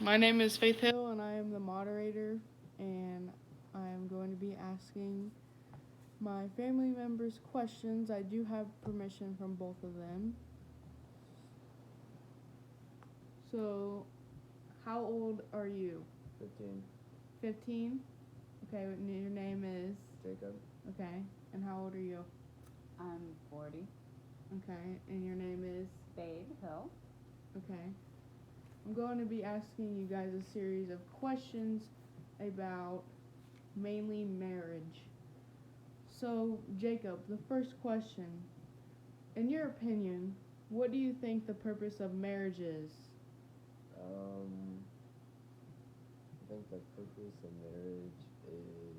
My name is Faith Hill, and I am the moderator. And I am going to be asking my family members questions. I do have permission from both of them. So, how old are you? 15. 15? Okay, your name is? Jacob. Okay, and how old are you? I'm 40. Okay, and your name is? Babe Hill. Okay. I'm going to be asking you guys a series of questions about mainly marriage. So, Jacob, the first question. In your opinion, what do you think the purpose of marriage is? I think the purpose of marriage is.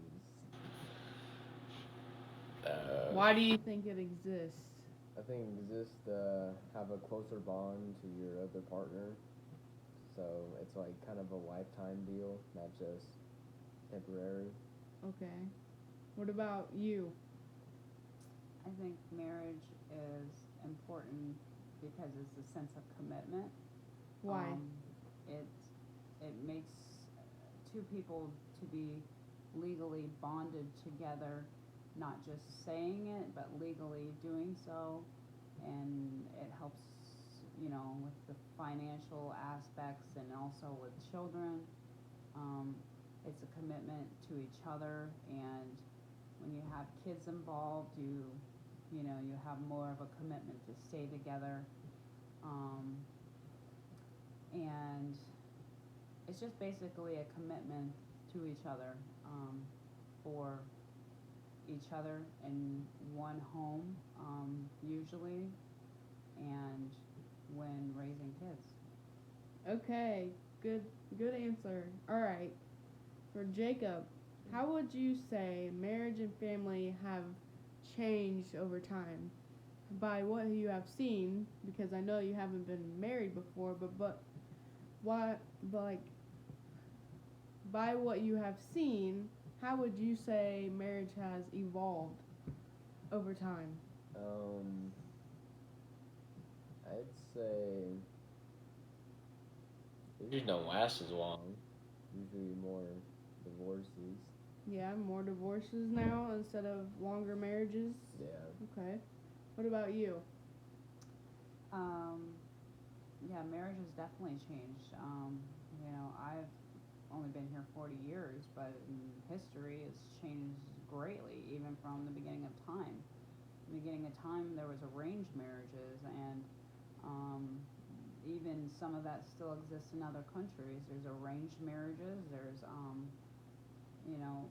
Why do you think it exists? I think it exists to have a closer bond to your other partner. So it's like kind of a lifetime deal, not just temporary. Okay. What about you? I think marriage is important because it's a sense of commitment. Why? It it makes two people to be legally bonded together, not just saying it, but legally doing so, and it helps, with the financial aspects and also with children. Um, it's a commitment to each other, and when you have kids involved, you have more of a commitment to stay together. Um, and it's just basically a commitment to each other, for each other in one home, usually, and when raising kids. Okay, good answer. All right. For Jacob, how would you say marriage and family have changed over time? By what you have seen, because I know you haven't been married before, but what, but like by what you have seen, how would you say marriage has evolved over time? Um, I'd say Usually don't last as long. usually more divorces. Yeah, more divorces now instead of longer marriages. Yeah. Okay. What about you? Um, yeah, marriage has definitely changed. I've only been here 40 years, but in history, it's changed greatly, even from the beginning of time. The beginning of time, there was arranged marriages, and um, even some of that still exists in other countries. There's arranged marriages. There's you know,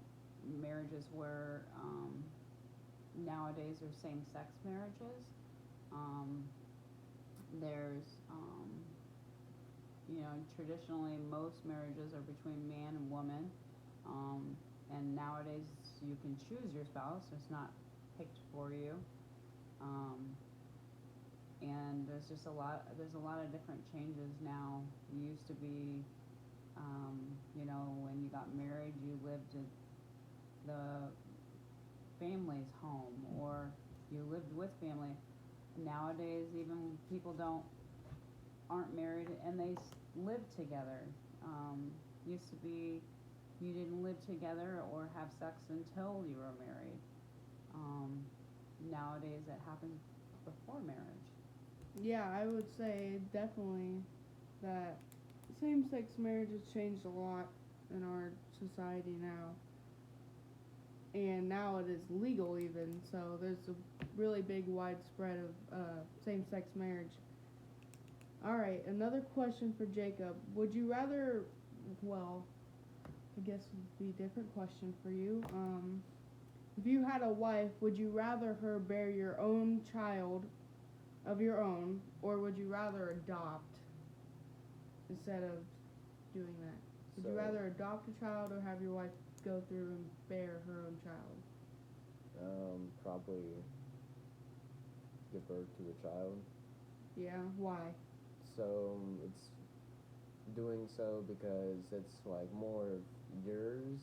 marriages where nowadays there's same-sex marriages. Um, there's traditionally most marriages are between man and woman, um, and nowadays you can choose your spouse. It's not picked for you. Um, and there's a lot of different changes now. You used to be, when you got married, you lived in the family's home, or you lived with family. Nowadays, even people don't aren't married and they live together. Used to be you didn't live together or have sex until you were married. Um, Nowadays, it happens before marriage. Yeah, I would say definitely that same-sex marriage has changed a lot in our society now, and now it is legal even. So there's a really big widespread of same-sex marriage. All right, another question for Jacob. Would you rather? Well, I guess it would be a different question for you. If you had a wife, would you rather her bear your own child of your own, or would you rather adopt instead of doing that? Would you rather adopt a child or have your wife go through and bear her own child? Probably give birth to a child. Yeah, why? So it's doing so because it's like more of yours.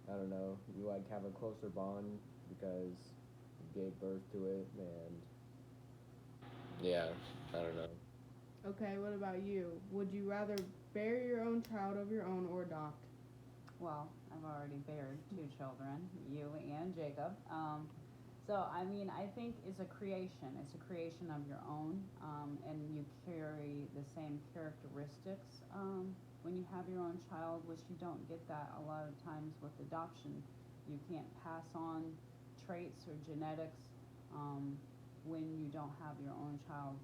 I don't know. You like have a closer bond because you gave birth to it, and Yeah, I don't know. Okay, what about you? Would you rather bury your own child of your own or adopt? Well, I've already buried 2 children, you and Jacob. So I mean, I think it's a creation. It's a creation of your own, and you carry the same characteristics when you have your own child, which you don't get that a lot of times with adoption. You can't pass on traits or genetics when you don't have your own child.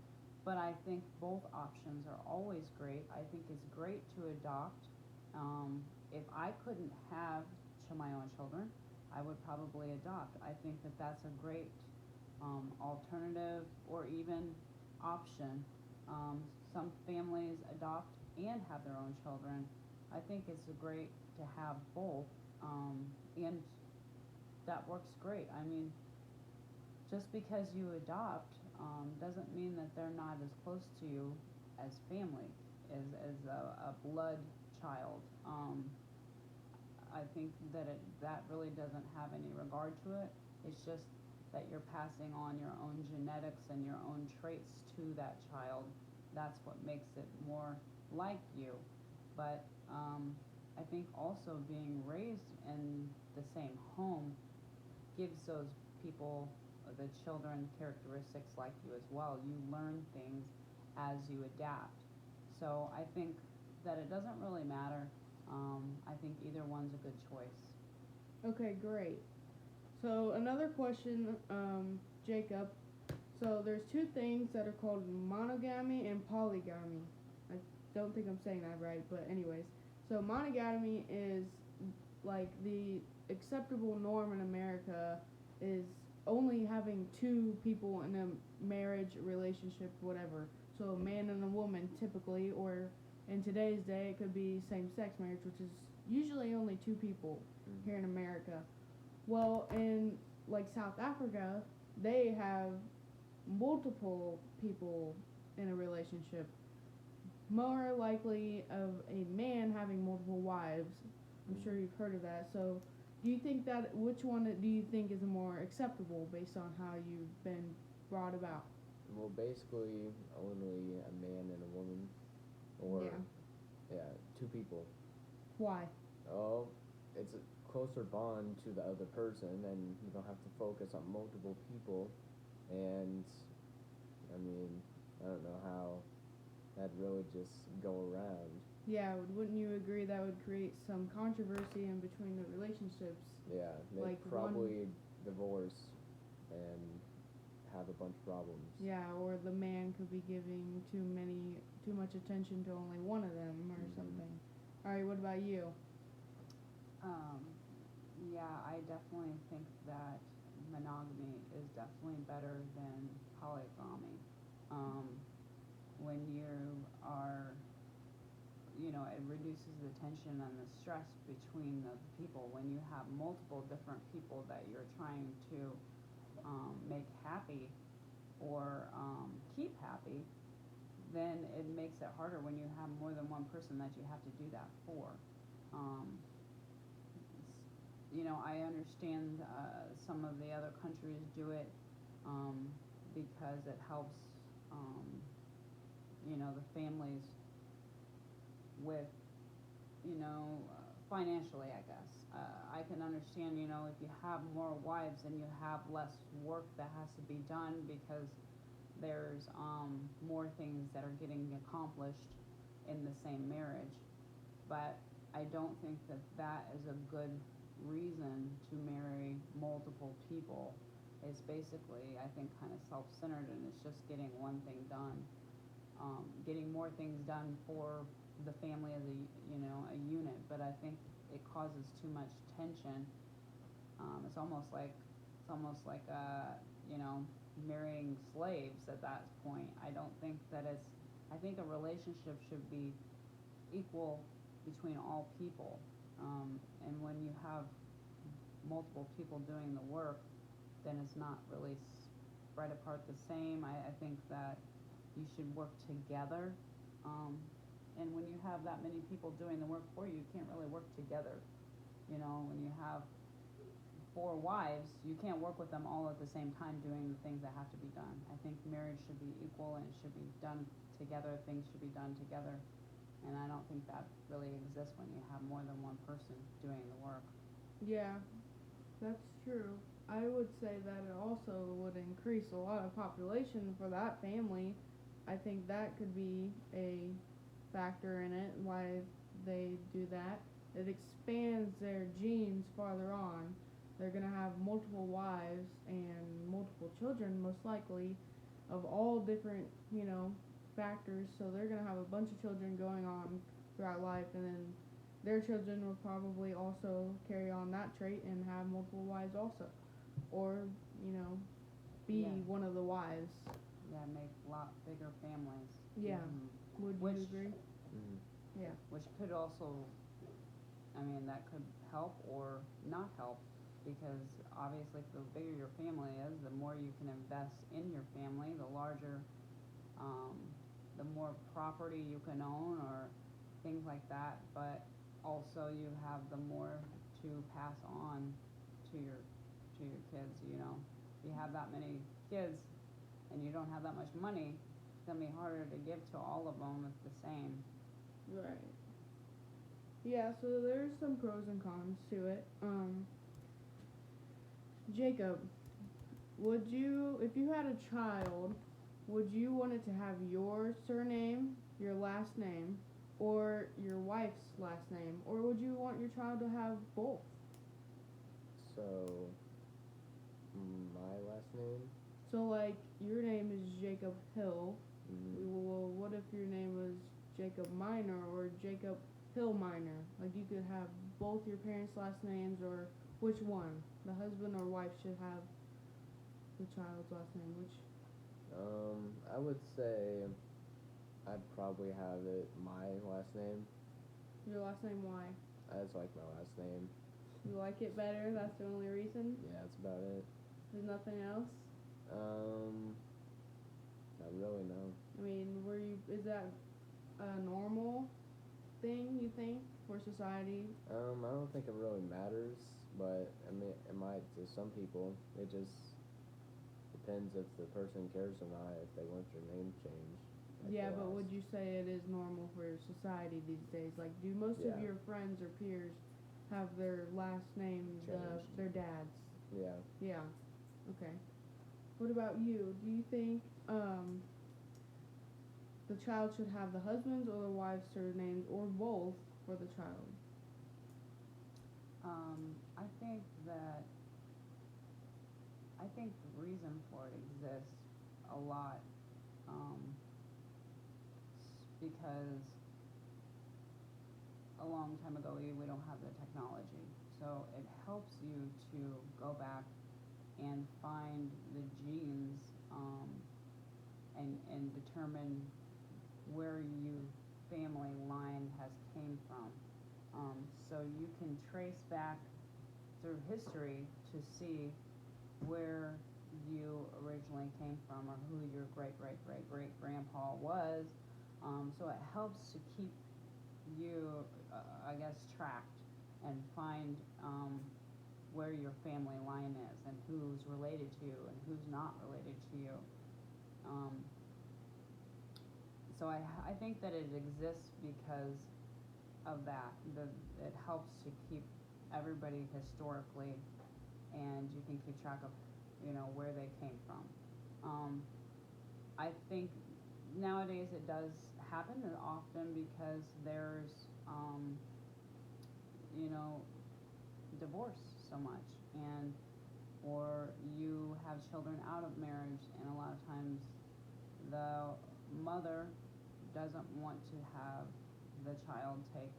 But I think both options are always great. I think it's great to adopt. If I couldn't have my own children, I would probably adopt. I think that that's a great alternative or even option. Some families adopt and have their own children. I think it's great to have both, and that works great. I mean, just because you adopt doesn't mean that they're not as close to you as family, as a blood child. I think that that really doesn't have any regard to it. It's just that you're passing on your own genetics and your own traits to that child. That's what makes it more like you. But I think also being raised in the same home gives those people, the children, characteristics like you as well. You learn things as you adapt. So I think that it doesn't really matter. I think either one's a good choice. Okay, great. So another question, Jacob. So there's two things that are called monogamy and polygamy. I don't think I'm saying that right, but anyways. So monogamy is like the acceptable norm in America is only having two people in a marriage, relationship, whatever. So a man and a woman typically, or in today's day it could be same-sex marriage, which is usually only two people here in America. Well, in like South Africa, they have multiple people in a relationship. More likely of a man having multiple wives. I'm sure you've heard of that. So, do you think that which one do you think is more acceptable based on how you've been brought about? Well, basically, only a man and a woman, or yeah, two people. Why? Oh, it's a closer bond to the other person, and you don't have to focus on multiple people. And I mean, I don't know how that really just go around. Yeah, wouldn't you agree that would create some controversy in between the relationships? Yeah, they Like probably divorce and have a bunch of problems. Yeah, or the man could be giving too much attention to only one of them or something. All right, what about you? Yeah, I definitely think that monogamy is definitely better than polygamy. When you are, it reduces the tension and the stress between the people. When you have multiple different people that you're trying to make happy or keep happy, then it makes it harder when you have more than one person that you have to do that for. I understand some of the other countries do it because it helps, the families with, financially, I guess. I can understand, if you have more wives and you have less work that has to be done because there's more things that are getting accomplished in the same marriage. But I don't think that that is a good reason to marry multiple people. It's basically, I think, kind of self-centered, and it's just getting one thing done. Getting more things done for the family as a unit, but I think it causes too much tension. It's almost like marrying slaves at that point. I don't think that I think a relationship should be equal between all people. And when you have multiple people doing the work, then it's not really spread apart the same. I think that you should work together. And when you have that many people doing the work for you, you can't really work together. When you have 4 wives, you can't work with them all at the same time doing the things that have to be done. I think marriage should be equal and it should be done together. Things should be done together. And I don't think that really exists when you have more than one person doing the work. Yeah, that's true. I would say that it also would increase a lot of population for that family. I think that could be a factor in it, why they do that. It expands their genes farther on. They're gonna have multiple wives and multiple children, most likely, of all different, factors. So they're gonna have a bunch of children going on throughout life, and then their children will probably also carry on that trait and have multiple wives also, or be Yeah. one of the wives. Yeah, make a lot bigger families. Yeah. Mhm. Would you Which- agree? Mm-hmm. Which could also, I mean, that could help or not help, because obviously the bigger your family is, the more you can invest in your family, the larger, the more property you can own or things like that, but also you have the more to pass on to your kids, If you have that many kids and you don't have that much money, it's gonna be harder to give to all of them at the same. Right. Yeah, so there's some pros and cons to it. Jacob, would you, if you had a child, would you want it to have your surname, your last name, or your wife's last name, or would you want your child to have both? So, my last name. So, like, your name is Jacob Hill. Mm-hmm. Well, what if your name was Jacob Minor or Jacob Hill Minor? Like, you could have both your parents' last names, or which one? The husband or wife should have the child's last name. Which? I would say I'd probably have it my last name. Your last name, why? I just like my last name. You like it better? That's the only reason? Yeah, that's about it. There's nothing else? Not really, no. I mean, is that a normal thing, you think, for society? I don't think it really matters, but I mean, it might to some people. It just depends if the person cares or not, if they want their name changed. Like Yeah, the but last. would you say it is normal for society these days? Like, do most of Yeah. your friends or peers have their last name Changed. their dad's? Yeah. Yeah. Okay. What about you? Do you think the child should have the husband's or the wife's surnames, or both, for the child? I think the reason for it exists a lot, because a long time ago we don't have the technology, so it helps you to go back and find the genes, and determine where you family line has came from. So you can trace back through history to see where you originally came from, or who your great great great great grandpa was. So it helps to keep you, I guess, tracked and find where your family line is and who's related to you and who's not related to you. So I think that it exists because of that. It helps to keep everybody historically, and you can keep track of, where they came from. I think nowadays it does happen often because there's, divorce so much, or you have children out of marriage, and a lot of times the mother doesn't want to have the child take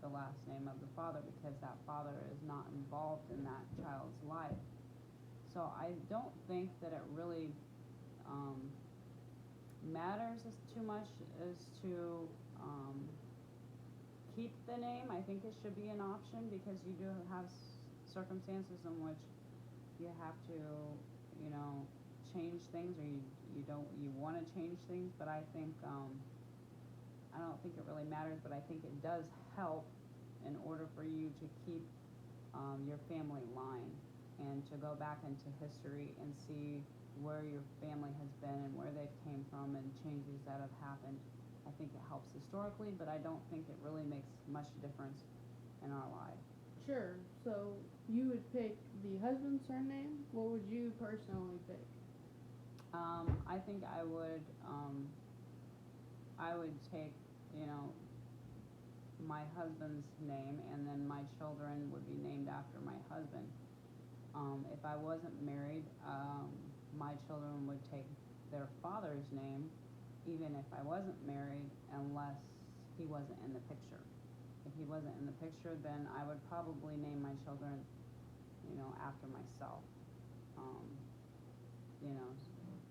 the last name of the father because that father is not involved in that child's life. So I don't think that it really matters as too much as to keep the name. I think it should be an option because you do have circumstances in which you have to, change things, or you want to change things. But I think I don't think it really matters, but I think it does help in order for you to keep your family line and to go back into history and see where your family has been and where they came from and changes that have happened. I I think it helps historically, but I don't think it really makes much difference in our lives. Sure. So you would pick the husband's surname. What would you personally pick? I think I would take, you know, my husband's name, and then my children would be named after my husband. If I wasn't married, my children would take their father's name, even if I wasn't married, unless he wasn't in the picture. If he wasn't in the picture, then I would probably name my children, you know, after myself. Um, you know,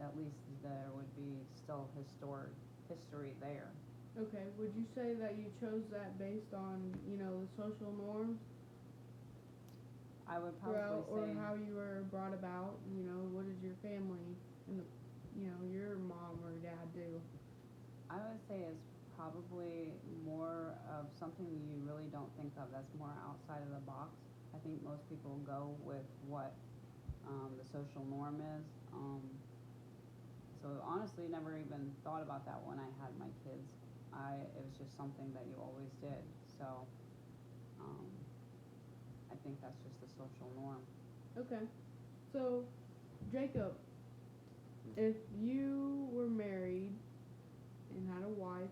at least there would be still history there. Okay. Would you say that you chose that based on, you know, the social norms I would throughout, or probably say, how you were brought about? You know, what did your family and the, you know, your mom or dad do? I would say it's probably more of something you really don't think of. That's more outside of the box. I think most people go with what the social norm is. So honestly, never even thought about that when I had my kids. It was just something that you always did. So um, I think that's just the social norm. Okay. So, Jacob, if you were married and had a wife,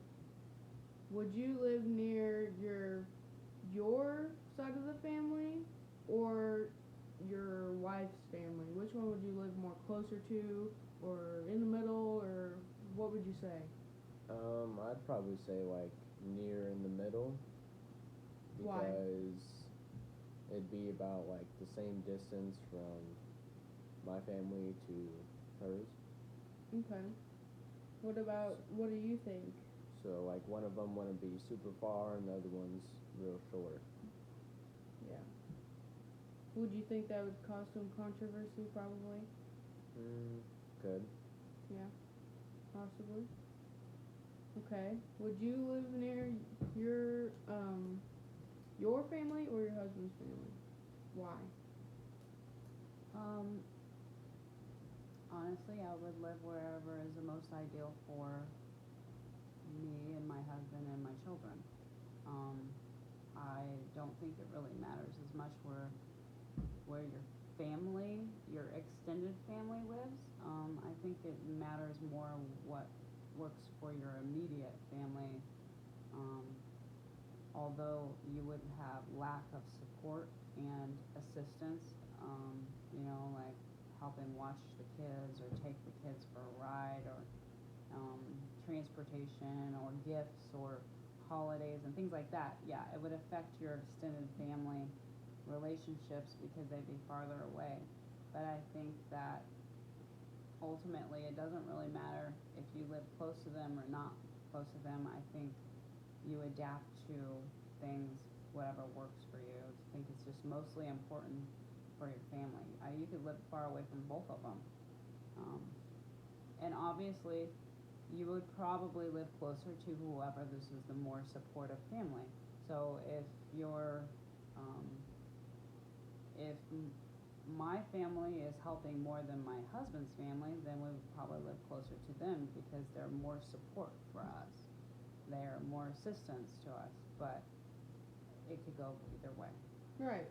would you live near your side of the family or your wife's family? Which one would you live more closer to, or in the middle, or what would you say? I'd probably say like near in the middle Why? because it'd be about like the same distance from my family to hers. Okay. What do you think? So like one of them wouldn't be super far and the other one's real short. Yeah. Would you think that would cause some controversy? Probably. Good. Yeah. Possibly. Okay. Would you live near your family or your husband's family? Why? Honestly, I would live wherever is the most ideal for me and my husband and my children. I don't think it really matters as much where your family, your extended family lives. I think it matters more what works for your immediate family. Um, Although you would have lack of support and assistance, you know, like helping watch the kids or take the kids for a ride, or transportation or gifts or holidays and things like that. Yeah, it would affect your extended family relationships because they'd be farther away. But I think that ultimately it doesn't really matter if you live close to them or not close to them. I think you adapt to things, whatever works for you. I think it's just mostly important for your family. You could live far away from both of them. And obviously, you would probably live closer to whoever this is the more supportive family. So if you're, if my family is helping more than my husband's family, then we would probably live closer to them because they're more support for us. They're more assistance to us, but it could go either way. Right.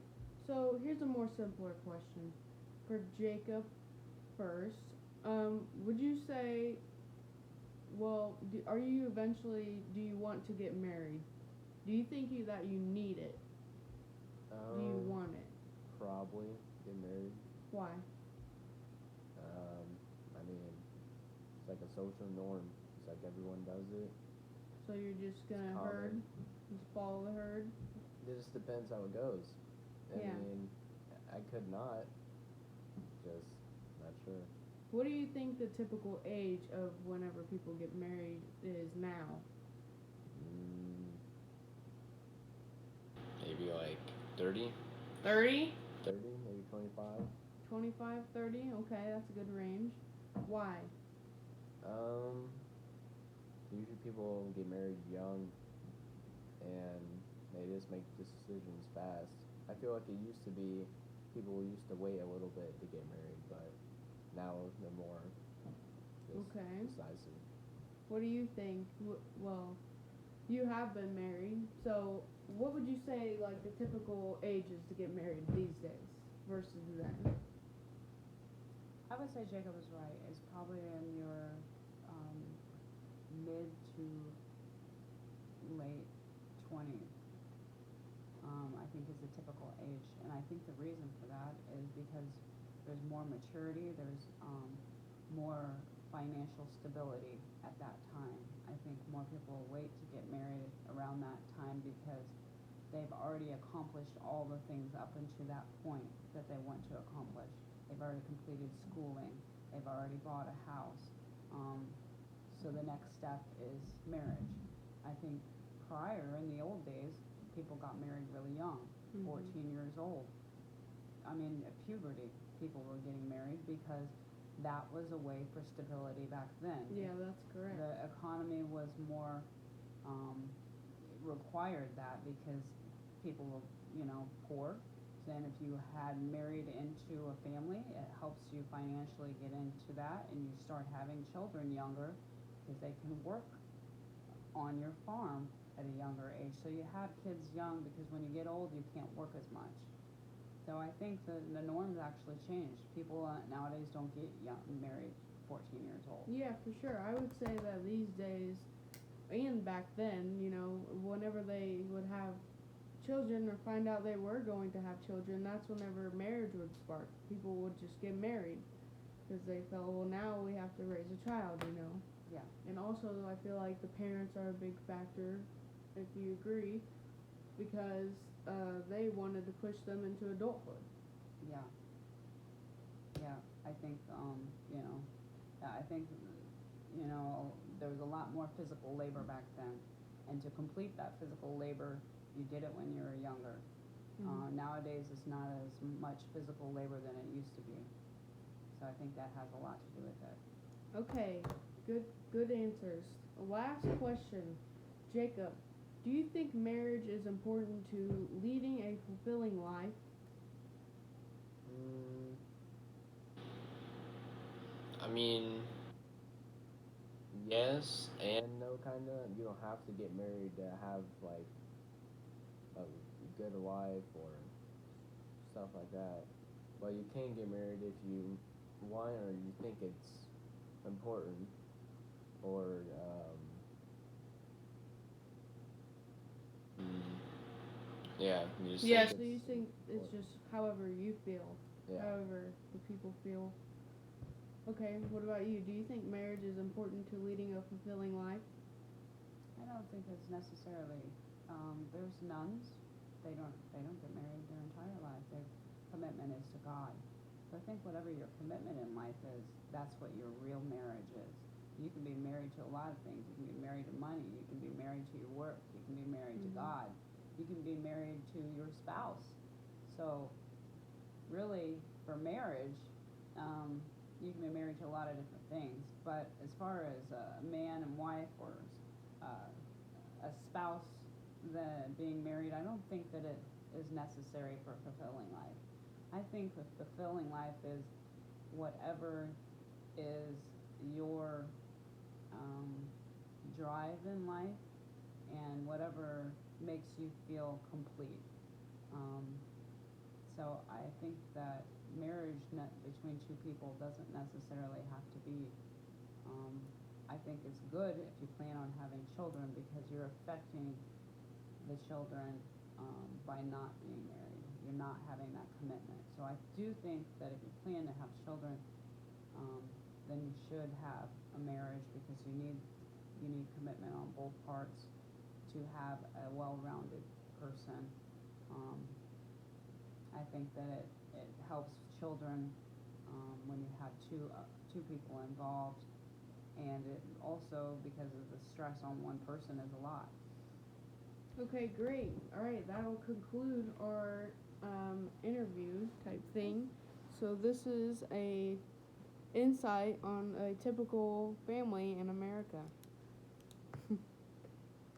So here's a more simpler question for Jacob first. Would you say, well, do you want to get married? Do you think that you need it? Do you want it? Probably get married. Why? I mean, it's like a social norm. It's like everyone does it. So you're just gonna Common. just follow the herd? It just depends how it goes. I Yeah. mean, I could not. Just not sure. What do you think the typical age of whenever people get married is now? Maybe like 30. 30? 30, maybe 25. 25, 30? Okay, that's a good range. Why? Usually people get married young and they just make decisions fast. I feel like it used to be people used to wait a little bit to get married, but now they're more just Okay. decisive. what do you think? Well, you have been married, so what would you say like the typical age is to get married these days versus then? I would say Jacob is right. It's probably in your mid to late 20s. I think is the typical age, and I think the reason for that is because there's more maturity, there's more financial stability at that time. I think more people wait to get married around that time because they've already accomplished all the things up until that point that they want to accomplish. They've already completed schooling, they've already bought a house. So the next step is marriage. I think prior in the old days, people got married really young, 14 years old. I mean, at puberty, people were getting married because that was a way for stability back then. Yeah, that's correct. The economy was more required that because people were, poor. Then if you had married into a family, it helps you financially get into that, and you start having children younger because they can work on your farm at a younger age. So you have kids young because when you get old, you can't work as much. So I think the norms actually changed. People nowadays don't get married 14 years old. Yeah, for sure. I would say that these days, and back then, whenever they would have children or find out they were going to have children, that's whenever marriage would spark. People would just get married because they felt, well, now we have to raise a child, Yeah. And also, I feel like the parents are a big factor, if you agree, because they wanted to push them into adulthood. Yeah. Yeah. I think, I think, there was a lot more physical labor back then. And to complete that physical labor, you did it when you were younger. Nowadays, it's not as much physical labor than it used to be. So I think that has a lot to do with it. Okay, good answers. Last question, Jacob. Do you think marriage is important to leading a fulfilling life? I mean, yes and no, kinda. You don't have to get married to have like a good life or stuff like that. But you can get married if you want or you think it's important, or yeah, you just Yeah, think so you it's think it's important. just however you feel, Yeah. however the people feel. Okay, what about you? Do you think marriage is important to leading a fulfilling life? I don't think it's necessarily. There's nuns. They don't get married their entire life. Their commitment is to God. So I think whatever your commitment in life is, that's what your real marriage is. You can be married to a lot of things. You can be married to money. You can be married to your work. You can be married to God. You can be married to your spouse. So really, for marriage, you can be married to a lot of different things. But as far as a man and wife or a spouse being married, I don't think that it is necessary for a fulfilling life. I think a fulfilling life is whatever is your drive in life and whatever makes you feel complete. So I think that marriage between two people doesn't necessarily have to be. I think it's good if you plan on having children because you're affecting the children by not being married. You're not having that commitment. So I do think that if you plan to have children, then you should have a marriage because you need commitment on both parts to have a well-rounded person. I think that it helps children when you have two people involved, and it also, because of the stress on one person, is a lot. Okay, great. All right, that'll conclude our interview type thing. So this is a insight on a typical family in America.